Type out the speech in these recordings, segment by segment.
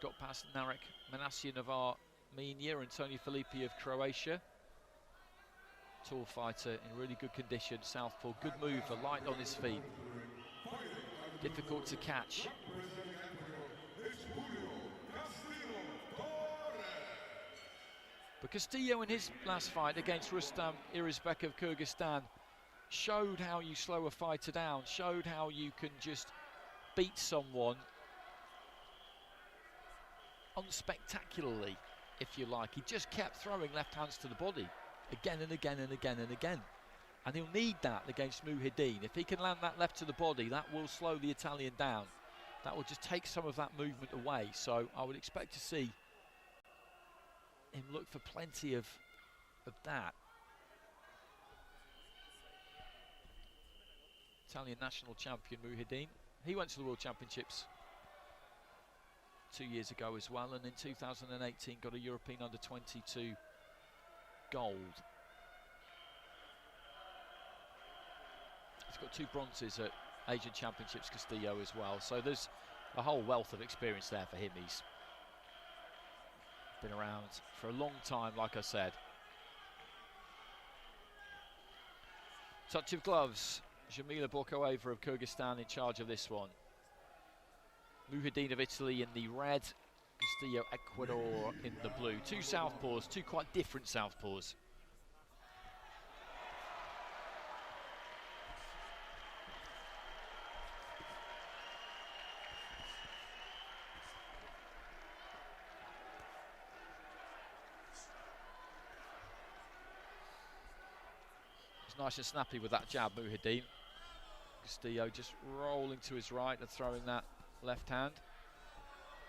got past Narek Manasian of Armenia and Tony Filippi of Croatia. Tall fighter in really good condition, southpaw, good mover, light on his feet. Difficult to catch. But Castillo in his last fight against Rustam Irizbek of Kyrgyzstan showed how you slow a fighter down, showed how you can just beat someone unspectacularly, if you like. He just kept throwing left hands to the body again and again and again and again. And he'll need that against Mouhidine. If he can land that left to the body, that will slow the Italian down. That will just take some of that movement away. So I would expect to see him look for plenty of that. Italian national champion Mouhidine. He went to the World Championships 2 years ago as well, and in 2018 got a European under-22 gold. He's got 2 bronzes at Asian Championships, Castillo, as well. So there's a whole wealth of experience there for him. He's been around for a long time, like I said. Touch of gloves. Jamila Borkoeva of Kyrgyzstan in charge of this one. Mouhidine of Italy in the red. Castillo, Ecuador in the blue. 2 southpaws, 2 quite different southpaws. Nice and snappy with that jab, Mouhidine. Castillo just rolling to his right and throwing that left hand.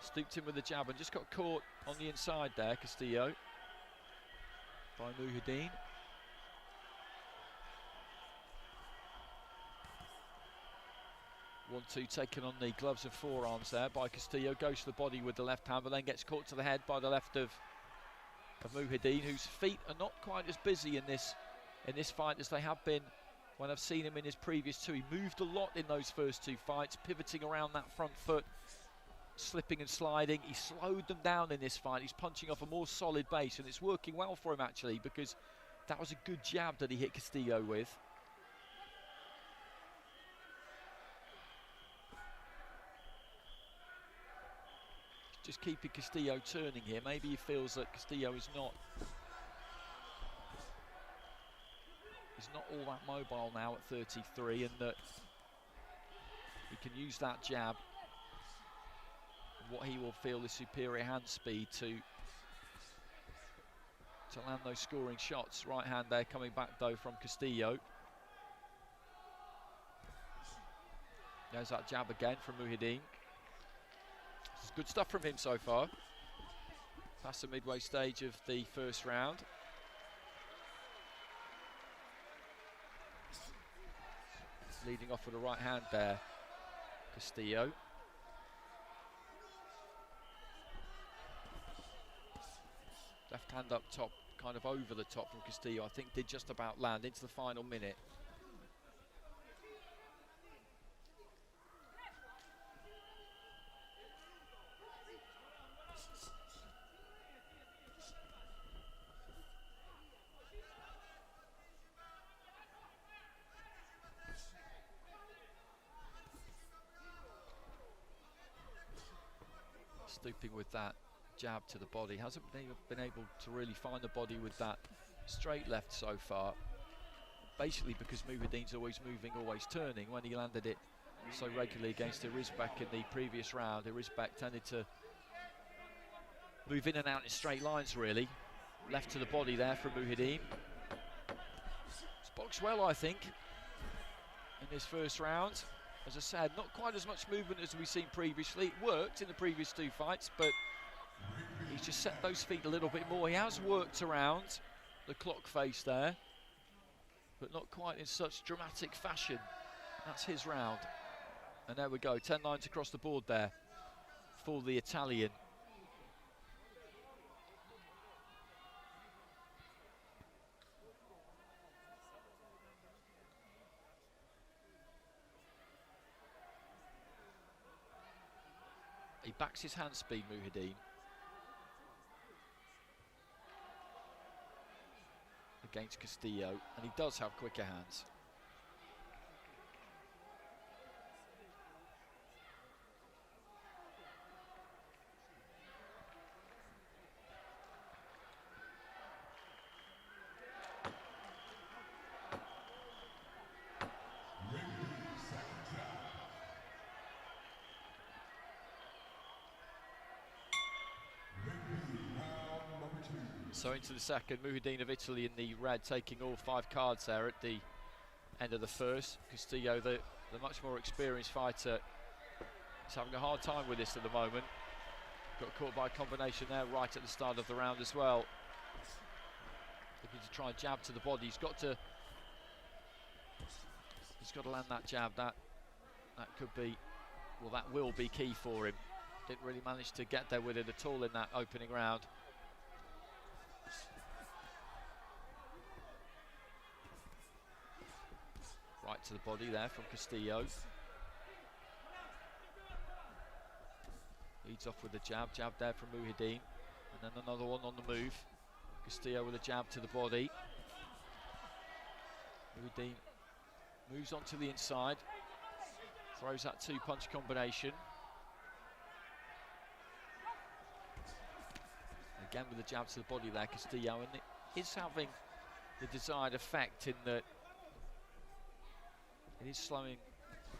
Stooped in with the jab and just got caught on the inside there, Castillo, by Mouhidine. One-two taken on the gloves and forearms there by Castillo. Goes to the body with the left hand, but then gets caught to the head by the left of Mouhidine, whose feet are not quite as busy in this fight as they have been when I've seen him in his previous 2. He moved a lot in those first 2 fights, pivoting around that front foot, slipping and sliding. He slowed them down in this fight. He's punching off a more solid base, and it's working well for him actually, because that was a good jab that he hit Castillo with. Just keeping Castillo turning here. Maybe he feels that Castillo is not all that mobile now at 33, and that he can use that jab, what he will feel is superior hand speed to land those scoring shots. Right hand there coming back though from Castillo. There's that jab again from Mouhidine. This is good stuff from him so far. Past the midway stage of the first round. Leading off with a right hand there, Castillo. Left hand up top, kind of over the top from Castillo. I think did just about land into the final minute. Stooping with that jab to the body. Hasn't been able to really find the body with that straight left so far. Basically because Mouhidine's always moving, always turning. When he landed it so regularly against Irizbek in the previous round, Irizbek tended to move in and out in straight lines really. Left to the body there from Mouhidine. It's boxed well, I think, in this first round. As I said, not quite as much movement as we've seen previously. It worked in the previous 2 fights, but he's just set those feet a little bit more. He has worked around the clock face there, but not quite in such dramatic fashion. That's his round. And there we go, 10 lines across the board there for the Italian. A backs his hand speed, Mouhidine. Against Castillo, and he does have quicker hands. So into the second, Mouhidine of Italy in the red, taking all 5 cards there at the end of the first. Castillo, the much more experienced fighter, is having a hard time with this at the moment. Got caught by a combination there right at the start of the round as well. Looking to try and jab to the body. He's got to land that jab. That could be, well, that will be key for him. Didn't really manage to get there with it at all in that opening round. Right to the body there from Castillo. Leads off with a jab there from Mouhidine. And then another one on the move. Castillo with a jab to the body. Mouhidine moves on to the inside. Throws that 2-punch combination. Again with a jab to the body there, Castillo. And it is having the desired effect in that it is slowing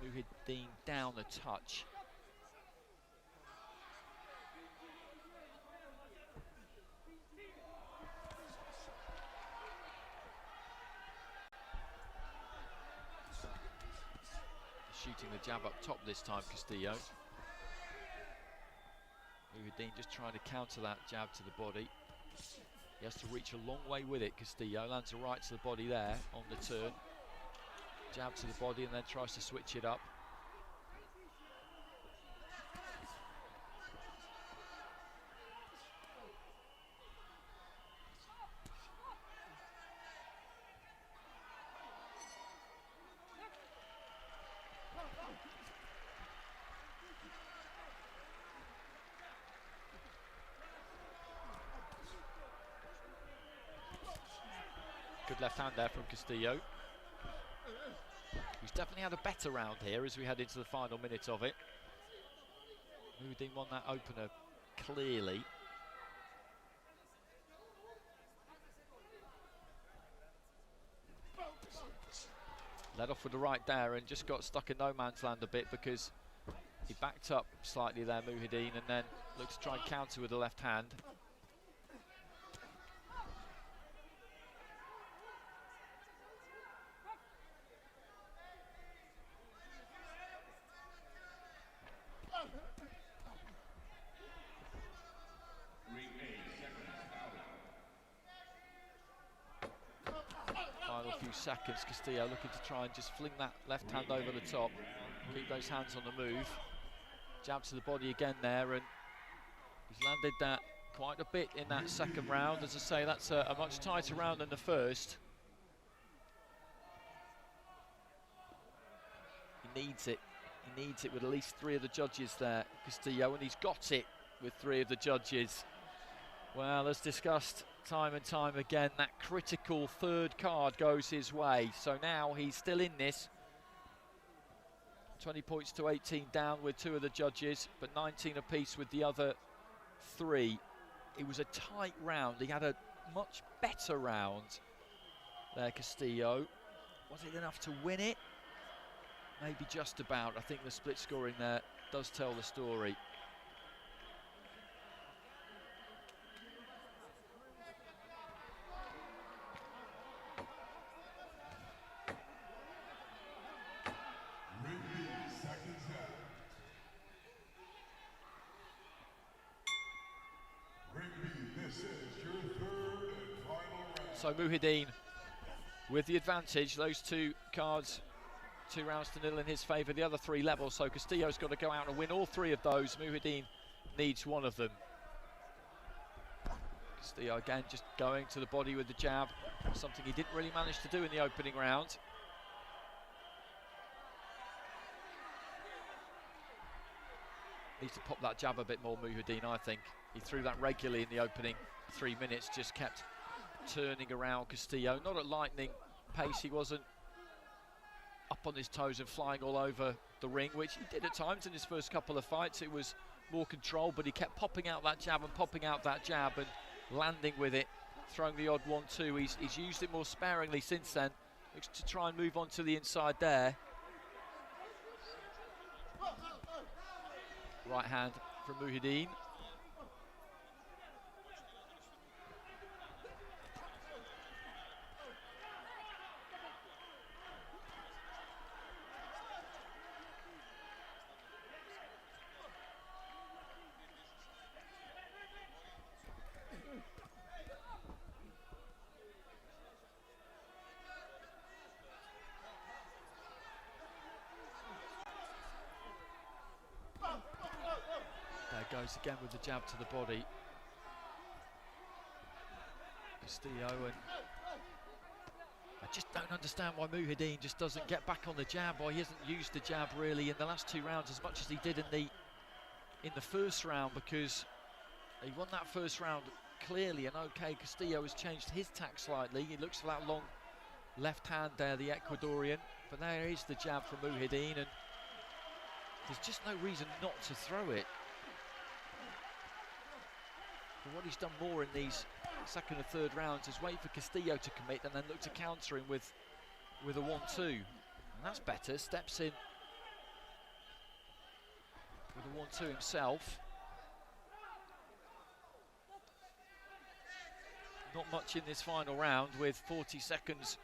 Mouhidine down a touch. Shooting the jab up top this time, Castillo. Mouhidine just trying to counter that jab to the body. He has to reach a long way with it, Castillo. Lands a right to the body there on the turn. Jab to the body and then tries to switch it up. Good left hand there from Castillo. He's definitely had a better round here as we head into the final minute of it. Mouhidine won that opener clearly. Led off with the right there and just got stuck in no man's land a bit because he backed up slightly there, Mouhidine, and then looked to try and counter with the left hand. Seconds, Castillo looking to try and just fling that left hand over the top, keep those hands on the move. Jab to the body again there, and he's landed that quite a bit in that second round. As I say, that's a much tighter round than the first. He needs it. He needs it with at least 3 of the judges there, Castillo, and he's got it with 3 of the judges. Well, as discussed time and time again, that critical third card goes his way. So now he's still in this. 20 points to 18 down with 2 of the judges, but 19 apiece with the other 3. It was a tight round. He had a much better round there, Castillo. Was it enough to win it? Maybe just about. I think the split scoring there does tell the story. So Mouhidine with the advantage, those 2 cards, 2 rounds to 0 in his favour, the other 3 level, so Castillo's got to go out and win all 3 of those. Mouhidine needs 1 of them. Castillo again just going to the body with the jab, something he didn't really manage to do in the opening round. Needs to pop that jab a bit more, Mouhidine, I think. He threw that regularly in the opening 3 minutes, just kept turning around Castillo. Not at lightning pace, he wasn't up on his toes and flying all over the ring, which he did at times in his first couple of fights. It was more control, but he kept popping out that jab and popping out that jab and landing with it, throwing the odd 1-2. He's used it more sparingly since then. Looks to try and move on to the inside there. Right hand from Mouhidine. Goes again with the jab to the body. Castillo, and I just don't understand why Mouhidine just doesn't get back on the jab, why he hasn't used the jab really in the last 2 rounds as much as he did in the first round, because he won that first round clearly and okay. Castillo has changed his tack slightly. He looks for that long left hand there, the Ecuadorian, but there is the jab from Mouhidine, and there's just no reason not to throw it. But what he's done more in these second and third rounds is wait for Castillo to commit and then look to counter him with a 1-2. And that's better, steps in with a 1-2 himself. Not much in this final round with 40 seconds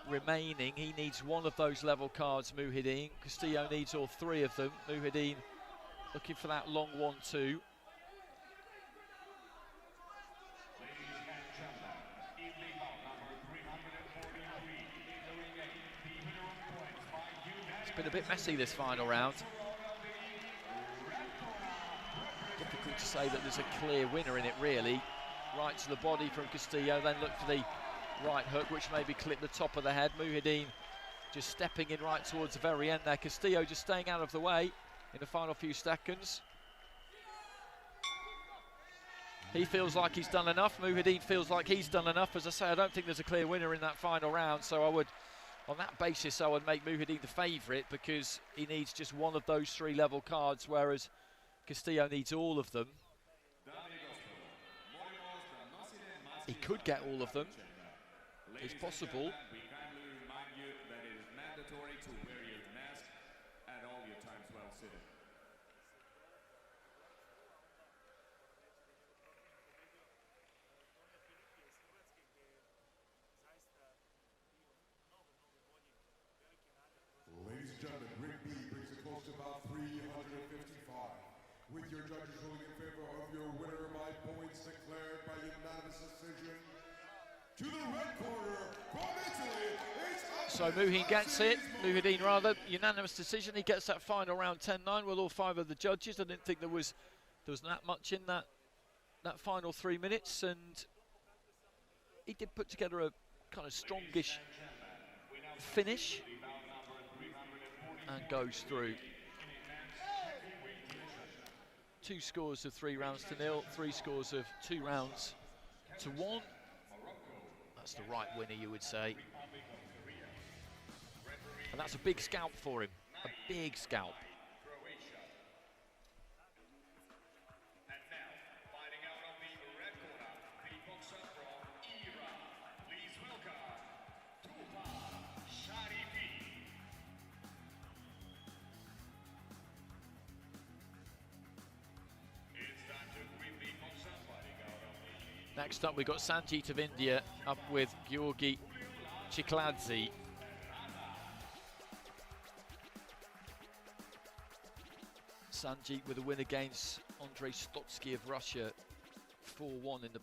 remaining. He needs one of those level cards, Mouhidine. Castillo needs all 3 of them. Mouhidine looking for that long 1-2. It's been a bit messy this final round. Difficult to say that there's a clear winner in it really. Right to the body from Castillo, then look for the right hook, which maybe clipped the top of the head. Mouhidine just stepping in right towards the very end there. Castillo just staying out of the way in the final few seconds. He feels like he's done enough. Mouhidine feels like he's done enough. As I say, I don't think there's a clear winner in that final round, so I would, on that basis, I would make Mouhidine the favourite, because he needs just one of those 3 level cards, whereas Castillo needs all of them. He could get all of them. It's possible. Ladies and gentlemen, Ring B brings it close to about 355. With your judges ruling in favor of your winner by points declared by unanimous decision. To the red corner, from Italy, it's so Mouhidine gets it. Mouhidine rather, unanimous decision. He gets that final round 10-9 with all 5 of the judges. I didn't think there was that much in that final 3 minutes, and he did put together a kind of strongish finish and goes through. 2 scores of 3 rounds to 0, 3 scores of 2 rounds to 1. That's the right winner, you would say. And that's a big scalp for him, a big scalp. Next up, we've got Sanjeet of India up with Georgi Chikladze. Sanjeet with a win against Andrei Stotsky of Russia, 4-1 in the